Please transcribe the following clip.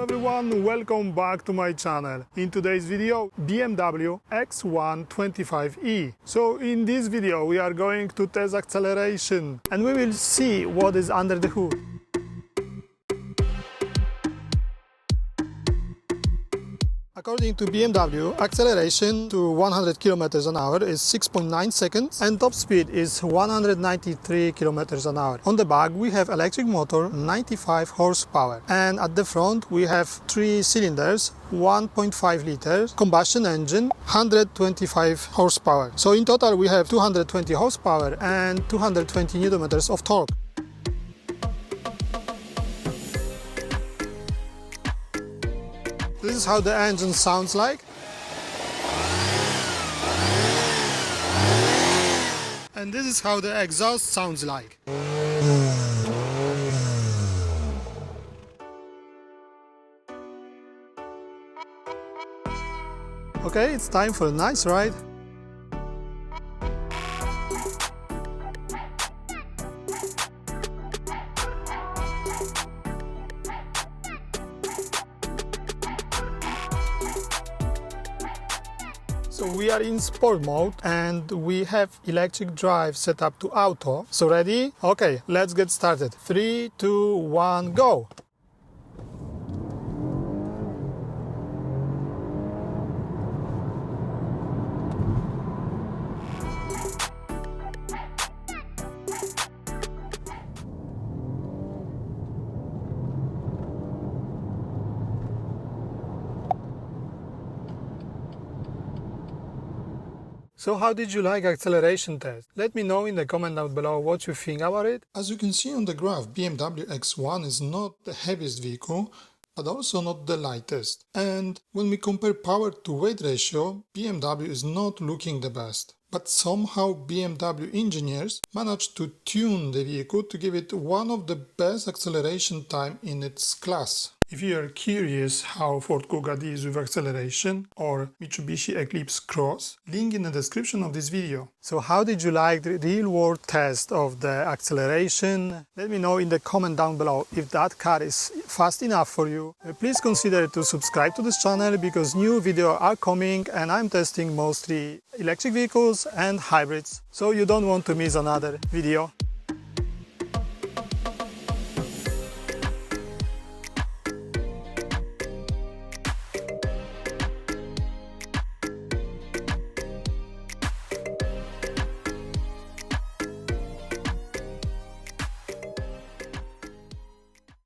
everyone, welcome back to my channel. In today's video, BMW X1 25e. So in this video we are going to test acceleration and we will see what is under the hood. According to BMW, acceleration to 100 km an hour is 6.9 seconds and top speed is 193 km an hour. On the back we have electric motor, 95 horsepower, and at the front we have 3 cylinders, 1.5 liters, combustion engine, 125 horsepower. So in total we have 220 horsepower and 220 Nm of torque. This is how the engine sounds like. And this is how the exhaust sounds like. Okay, it's time for a nice ride. So we are in sport mode and we have electric drive set up to auto. So ready? Okay, let's get started. 3, 2, 1, go! So how did you like acceleration test? Let me know in the comment down below what you think about it. As you can see on the graph, BMW X1 is not the heaviest vehicle, but also not the lightest. And when we compare power to weight ratio, BMW is not looking the best. But somehow BMW engineers managed to tune the vehicle to give it one of the best acceleration time in its class. If you are curious how Ford Kuga deals with acceleration or Mitsubishi Eclipse Cross, link in the description of this video. So how did you like the real-world test of the acceleration? Let me know in the comment down below if that car is fast enough for you. Please consider to subscribe to this channel because new videos are coming and I'm testing mostly electric vehicles and hybrids. So you don't want to miss another video.